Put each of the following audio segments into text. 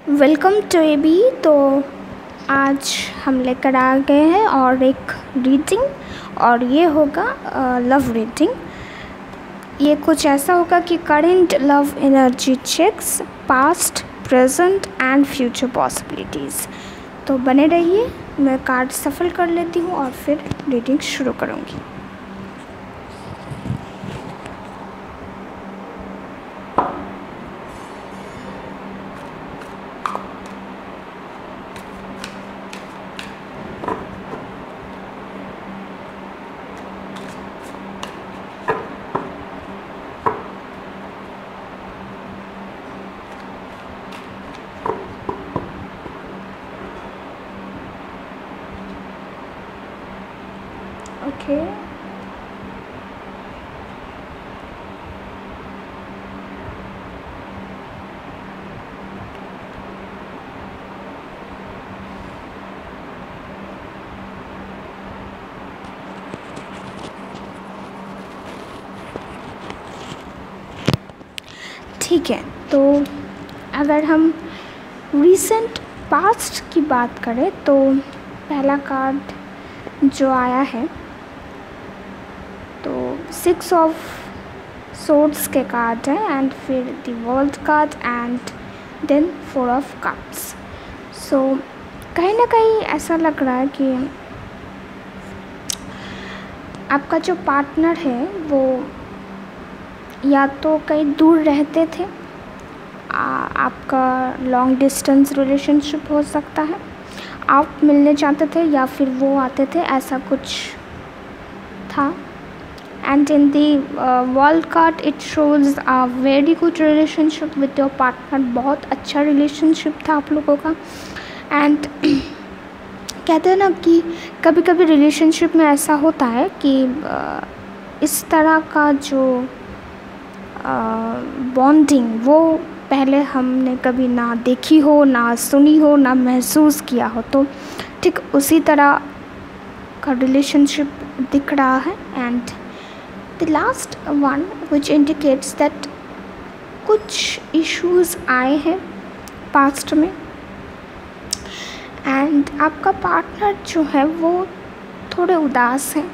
Welcome to AB. तो आज हम लेकर आ गए हैं और एक रीडिंग, और ये होगा लव रीडिंग। ये कुछ ऐसा होगा कि current love energy checks past present and future possibilities. तो बने रहिए, मैं कार्ड सफल कर लेती हूँ और फिर रीडिंग शुरू करूँगी। ओके, ठीक है। तो अगर हम रीसेंट पास्ट की बात करें तो पहला कार्ड जो आया है तो 6 ऑफ सोर्ड्स के कार्ड है, एंड फिर the world card and then 4 of cups. So कहीं ना कहीं ऐसा लग रहा है कि आपका जो पार्टनर है वो या तो कहीं दूर रहते थे, आपका लॉन्ग डिस्टेंस रिलेशनशिप हो सकता है, आप मिलने चाहते थे या फिर वो आते थे, ऐसा कुछ था। And in the world card it shows a very good relationship with your partner. बहुत अच्छा रिलेशनशिप था आप लोगों का। एंड कहते हैं ना कि कभी कभी रिलेशनशिप में ऐसा होता है कि इस तरह का जो बॉन्डिंग वो पहले हमने कभी ना देखी हो, ना सुनी हो, ना महसूस किया हो। तो ठीक उसी तरह का रिलेशनशिप दिख रहा है। And the last one which indicates that कुछ इश्यूज़ आए हैं पास्ट में, एंड आपका पार्टनर जो है वो थोड़े उदास हैं,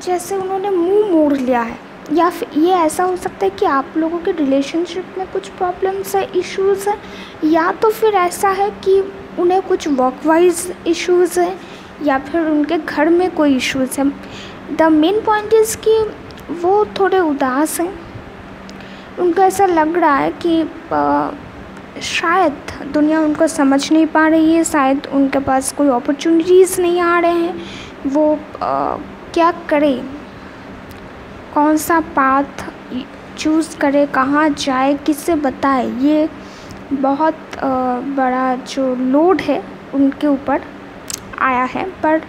जैसे उन्होंने मुंह मोड़ लिया है। या फिर ये ऐसा हो सकता है कि आप लोगों के रिलेशनशिप में कुछ प्रॉब्लम्स है, इश्यूज़ हैं, या तो फिर ऐसा है कि उन्हें कुछ वर्क वाइज इश्यूज़ है या फिर उनके घर में कोई इश्यूज़ है। द मेन पॉइंट इज़ कि वो थोड़े उदास हैं। उनको ऐसा लग रहा है कि शायद दुनिया उनको समझ नहीं पा रही है, शायद उनके पास कोई अपॉर्चुनिटीज़ नहीं आ रहे हैं, वो क्या करे, कौन सा पाथ चूज़ करे, कहाँ जाए, किससे बताए। ये बहुत बड़ा जो लोड है उनके ऊपर आया है। पर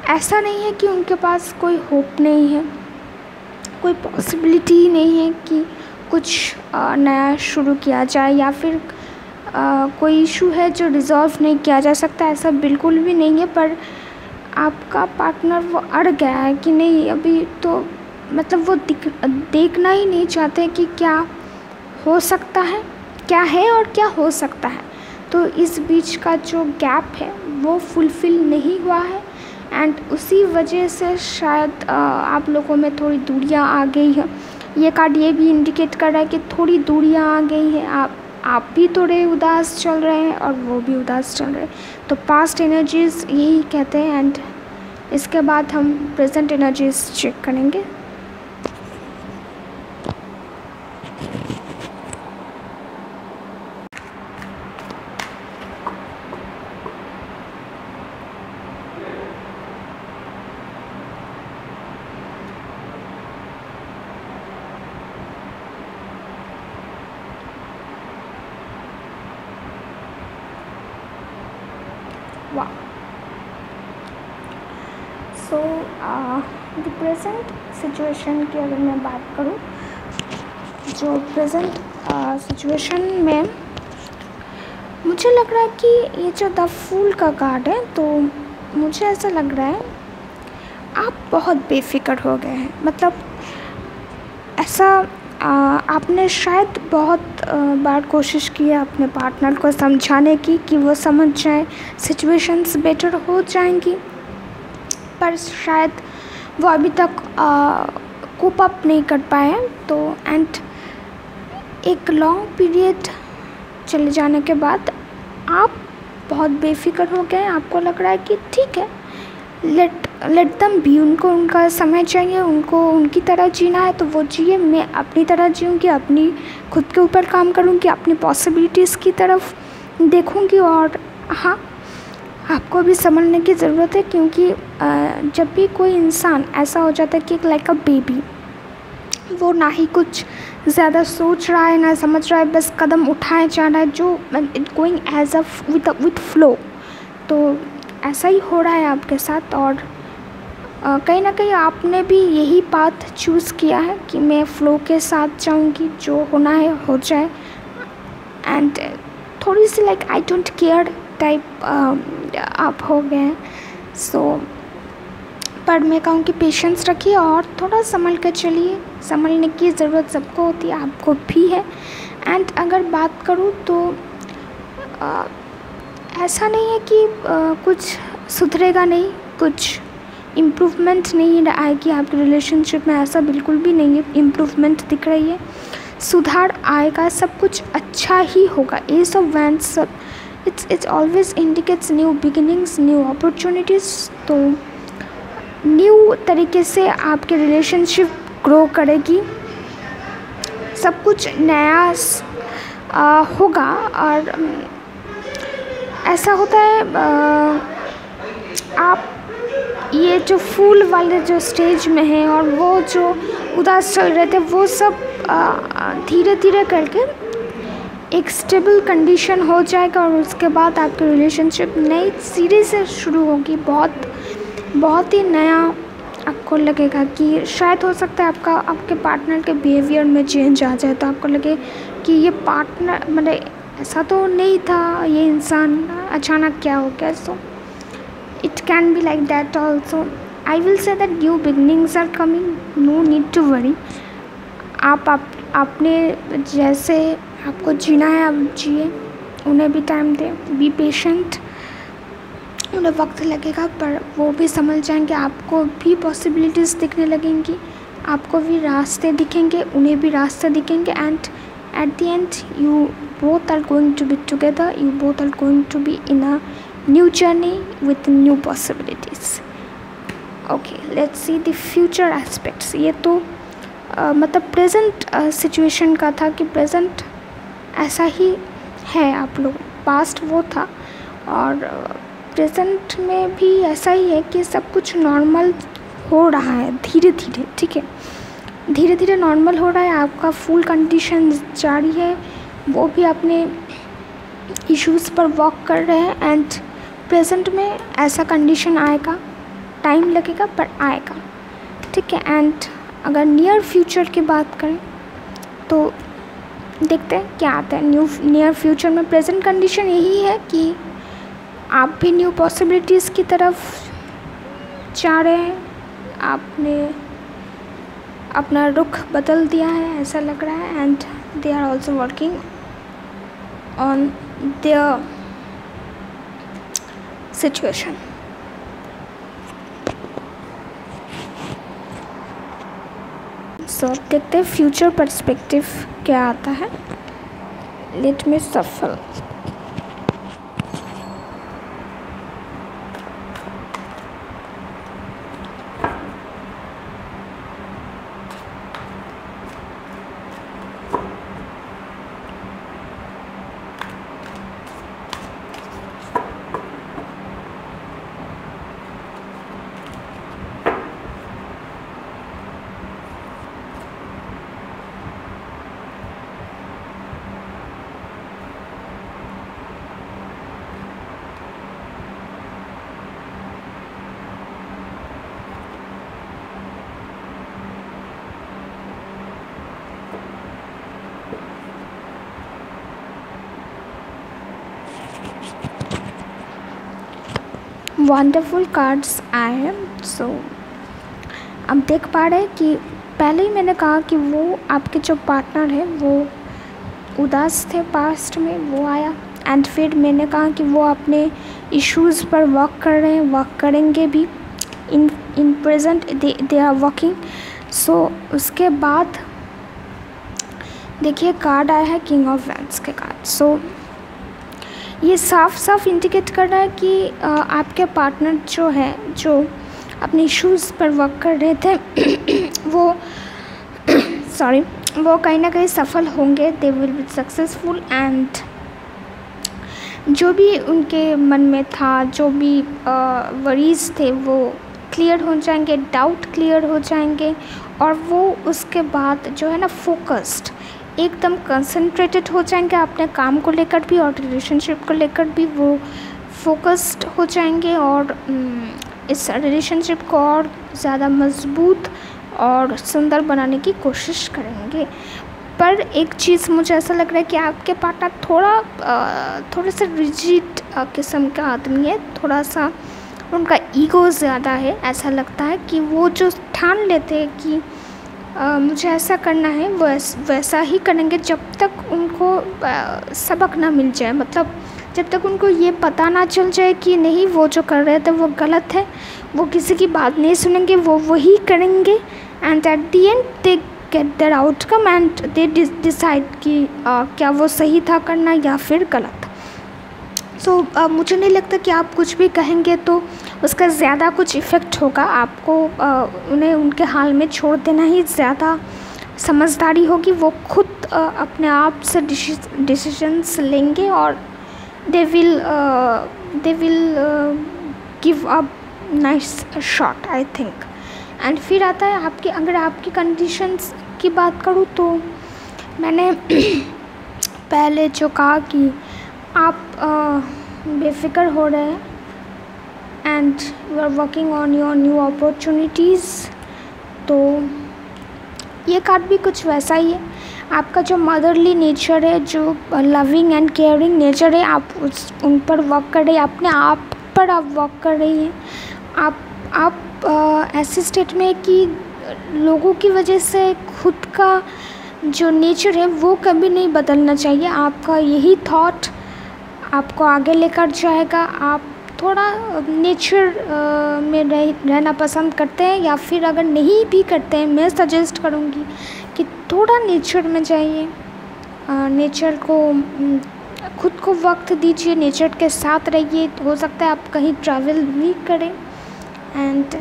ऐसा नहीं है कि उनके पास कोई होप नहीं है, कोई पॉसिबिलिटी नहीं है कि कुछ नया शुरू किया जाए, या फिर कोई इशू है जो रिज़ॉल्व नहीं किया जा सकता, ऐसा बिल्कुल भी नहीं है। पर आपका पार्टनर वो अड़ गया है कि नहीं, अभी तो मतलब वो देखना ही नहीं चाहते कि क्या हो सकता है, क्या है और क्या हो सकता है। तो इस बीच का जो गैप है वो फुलफ़िल नहीं हुआ है, एंड उसी वजह से शायद आप लोगों में थोड़ी दूरियां आ गई है। ये कार्ड ये भी इंडिकेट कर रहा है कि थोड़ी दूरियां आ गई हैं, आप भी थोड़े उदास चल रहे हैं और वो भी उदास चल रहे हैं। तो पास्ट एनर्जीज़ यही कहते हैं, एंड इसके बाद हम प्रेजेंट एनर्जीज़ चेक करेंगे। वाह। सो द प्रेजेंट सिचुएशन की अगर मैं बात करूँ, जो प्रेजेंट सिचुएशन में मुझे लग रहा है कि ये जो द फूल का कार्ड है, तो मुझे ऐसा लग रहा है आप बहुत बेफिक्र हो गए हैं। मतलब ऐसा आपने शायद बहुत बार कोशिश की है अपने पार्टनर को समझाने की कि वो समझ जाए, सिचुएशंस बेटर हो जाएंगी, पर शायद वो अभी तक कोप अप नहीं कर पाए हैं। तो एंड एक लॉन्ग पीरियड चले जाने के बाद आप बहुत बेफिक्र हो गए हैं। आपको लग रहा है कि ठीक है, लेट दम बी, उनको उनका समय चाहिए, उनको उनकी तरह जीना है तो वो जिए, मैं अपनी तरह जीऊँगी, अपनी खुद के ऊपर काम करूँगी, अपनी पॉसिबिलिटीज़ की तरफ देखूँगी। और हाँ, आपको भी समझने की ज़रूरत है, क्योंकि जब भी कोई इंसान ऐसा हो जाता है कि लाइक अ बेबी, वो ना ही कुछ ज़्यादा सोच रहा है ना समझ रहा है, बस कदम उठाए जा रहा है, जो it going as a with flow. तो ऐसा ही हो रहा है आपके साथ। और कहीं ना कहीं आपने भी यही पाथ चूज़ किया है कि मैं फ़्लो के साथ जाऊंगी, जो होना है हो जाए। एंड थोड़ी सी like I don't care type आप हो गए हैं। सो पर मैं कहूँ कि पेशेंस रखिए और थोड़ा संभल कर चलिए। संभलने की ज़रूरत सबको होती है, आपको भी है। एंड अगर बात करूँ तो ऐसा नहीं है कि कुछ सुधरेगा नहीं, कुछ इम्प्रूवमेंट नहीं आएगी आपकी रिलेशनशिप में, ऐसा बिल्कुल भी नहीं है। इम्प्रूवमेंट दिख रही है, सुधार आएगा, सब कुछ अच्छा ही होगा। एस ऑफ वैंड्स सब it's always indicates new beginnings, new opportunities. तो न्यू तरीके से आपकी रिलेशनशिप ग्रो करेगी, सब कुछ नया होगा। और ऐसा होता है, आप ये जो फूल वाले जो स्टेज में हैं और वो जो उदास चल रहे थे, वो सब धीरे धीरे करके एक स्टेबल कंडीशन हो जाएगा। और उसके बाद आपकी रिलेशनशिप नई सिरे से शुरू होगी, बहुत ही नया। आपको लगेगा कि शायद हो सकता है आपके पार्टनर के बिहेवियर में चेंज आ जाए, तो आपको लगे कि ये पार्टनर मतलब ऐसा तो नहीं था, ये इंसान अचानक क्या हो गया। So it can be like that also. I will say that new beginnings are coming, no need to worry. आपने जैसे आपको जीना है आप जिए, उन्हें भी टाइम दें, बी पेशेंट। उन्हें वक्त लगेगा पर वो भी समझ जाएंगे, आपको भी पॉसिबिलिटीज़ दिखने लगेंगी, आपको भी रास्ते दिखेंगे, उन्हें भी रास्ते दिखेंगे। And at the end you both are going to be together, you both are going to be in a new journey with new possibilities. Okay, let's see the future aspects. ये तो मतलब प्रेजेंट सिचुएशन का था कि present ऐसा ही है आप लोग, पास्ट वो था और प्रेजेंट में भी ऐसा ही है कि सब कुछ नॉर्मल हो रहा है धीरे धीरे। ठीक है, धीरे धीरे नॉर्मल हो रहा है, आपका फुल कंडीशन जारी है, वो भी अपने इश्यूज़ पर वर्क कर रहे हैं। एंड प्रेजेंट में ऐसा कंडीशन आएगा, टाइम लगेगा पर आएगा। ठीक है, एंड अगर नियर फ्यूचर की बात करें तो देखते हैं क्या आता है नियर फ्यूचर में। प्रेजेंट कंडीशन यही है कि आप भी न्यू पॉसिबिलिटीज़ की तरफ जा रहे हैं, आपने अपना रुख बदल दिया है ऐसा लग रहा है। And they are also working on their situation. So अब देखते हैं फ्यूचर पर्सपेक्टिव क्या आता है। लेट मी सफल। वंडरफुल कार्ड्स आए हैं। सो अब देख पा रहे हैं कि पहले ही मैंने कहा कि वो आपके जो पार्टनर है वो उदास थे पास्ट में, वो आया। एंड फिर मैंने कहा कि वो अपने इश्यूज़ पर वर्क कर रहे हैं, वर्क करेंगे भी। In present they are working. So उसके बाद देखिए कार्ड आया है किंग ऑफ वैंड्स के कार्ड। सो ये साफ साफ इंडिकेट कर रहा है कि आपके पार्टनर जो है, जो अपने इश्यूज़ पर वर्क कर रहे थे वो वो कहीं ना कहीं सफल होंगे। They will be successful. And जो भी उनके मन में था, जो भी वरीज थे, वो क्लियर हो जाएंगे, डाउट क्लियर हो जाएंगे। और वो उसके बाद जो है ना फोकस्ड, एकदम कंसंट्रेटेड हो जाएंगे अपने काम को लेकर भी और रिलेशनशिप को लेकर भी। वो फोकस्ड हो जाएंगे और इस रिलेशनशिप को और ज़्यादा मजबूत और सुंदर बनाने की कोशिश करेंगे। पर एक चीज़ मुझे ऐसा लग रहा है कि आपके पार्टनर थोड़ा सा रिजिड किस्म का आदमी है, थोड़ा सा उनका ईगो ज़्यादा है। ऐसा लगता है कि वो जो ठान लेते हैं कि मुझे ऐसा करना है, वो वैसा ही करेंगे जब तक उनको सबक ना मिल जाए। मतलब जब तक उनको ये पता ना चल जाए कि नहीं, वो जो कर रहे थे वो गलत है, वो किसी की बात नहीं सुनेंगे, वो वही करेंगे। And at the end they get their outcome and they decide कि क्या वो सही था करना या फिर गलत। सो मुझे नहीं लगता कि आप कुछ भी कहेंगे तो उसका ज़्यादा कुछ इफ़ेक्ट होगा। आपको उन्हें उनके हाल में छोड़ देना ही ज़्यादा समझदारी होगी। वो खुद अपने आप से डिसीजंस लेंगे और they will give a nice shot I think। And फिर आता है आपकी, अगर आपकी कंडीशंस की बात करूँ तो मैंने पहले जो कहा कि आप बेफिक्र हो रहे हैं and you are working on your new opportunities. तो ये कार्ड भी कुछ वैसा ही है। आपका जो मदरली नेचर है, जो लविंग एंड केयरिंग नेचर है, आप उन पर वर्क कर रही हैं, अपने आप पर आप वर्क कर रही हैं। आप ऐसे स्टेट में कि लोगों की वजह से खुद का जो नेचर है वो कभी नहीं बदलना चाहिए। आपका यही थॉट आपको आगे लेकर जाएगा। आप थोड़ा नेचर में रहना पसंद करते हैं या फिर अगर नहीं भी करते हैं, मैं सजेस्ट करूँगी कि थोड़ा नेचर में जाइए, नेचर को खुद को वक्त दीजिए, नेचर के साथ रहिए। हो सकता है आप कहीं ट्रैवल भी करें। एंड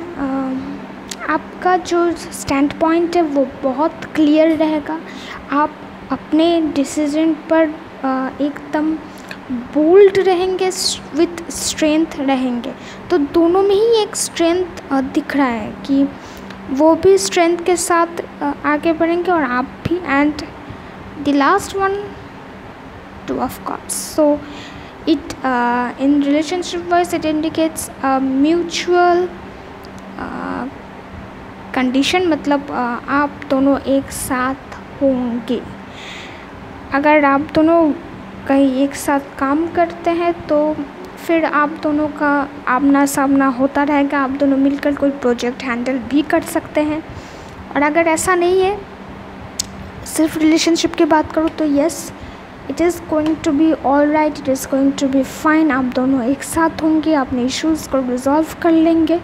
आपका जो स्टैंड पॉइंट है वो बहुत क्लियर रहेगा। आप अपने डिसीजन पर एकदम बोल्ड रहेंगे, विथ स्ट्रेंथ रहेंगे। तो दोनों में ही एक स्ट्रेंथ दिख रहा है कि वो भी स्ट्रेंथ के साथ आगे बढ़ेंगे और आप भी। And the last one, two of cups. So it in relationship wise it indicates mutual condition, मतलब आप दोनों एक साथ होंगे। अगर आप दोनों कहीं एक साथ काम करते हैं तो फिर आप दोनों का आमना सामना होता रहेगा। आप दोनों मिलकर कोई प्रोजेक्ट हैंडल भी कर सकते हैं। और अगर ऐसा नहीं है, सिर्फ रिलेशनशिप की बात करूँ तो yes, it is going to be all right, it is going to be fine. आप दोनों एक साथ होंगे, अपने इश्यूज़ को रिजॉल्व कर लेंगे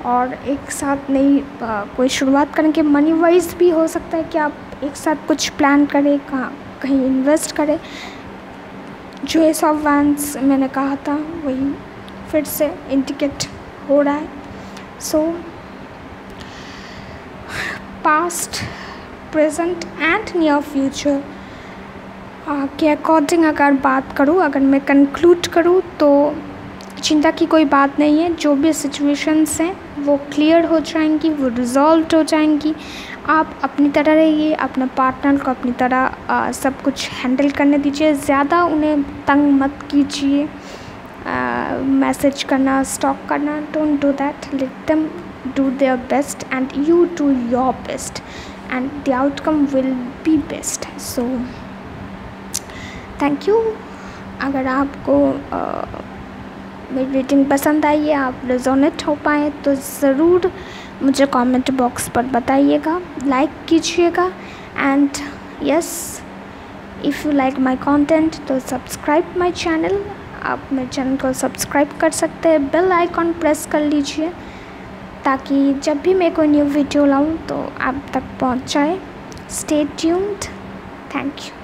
और एक साथ नई कोई शुरुआत करेंगे। मनी वाइज भी हो सकता है कि आप एक साथ कुछ प्लान करें, कहीं इन्वेस्ट करें। जो एस ऑफ वैंड्स मैंने कहा था वही फिर से इंडिकेट हो रहा है। सो past, present and near future के अकॉर्डिंग अगर बात करूँ, अगर मैं कंक्लूड करूँ तो चिंता की कोई बात नहीं है। जो भी सिचुएशंस हैं वो क्लियर हो जाएंगी, वो रिजॉल्व हो जाएंगी। आप अपनी तरह रहिए, अपने पार्टनर को अपनी तरह सब कुछ हैंडल करने दीजिए। ज़्यादा उन्हें तंग मत कीजिए, मैसेज करना, स्टॉक करना, don't do that. Let them do their best and you do your best and the outcome will be best. So thank you. अगर आपको मेरी रीडिंग पसंद आई है, आप रेजोनेट हो पाए तो ज़रूर मुझे कमेंट बॉक्स पर बताइएगा, लाइक कीजिएगा and yes, if you like my content तो सब्सक्राइब माय चैनल। आप मेरे चैनल को सब्सक्राइब कर सकते हैं, बेल आइकॉन प्रेस कर लीजिए ताकि जब भी मैं कोई न्यू वीडियो लाऊं तो आप तक पहुंच जाए। Stay tuned. Thank you.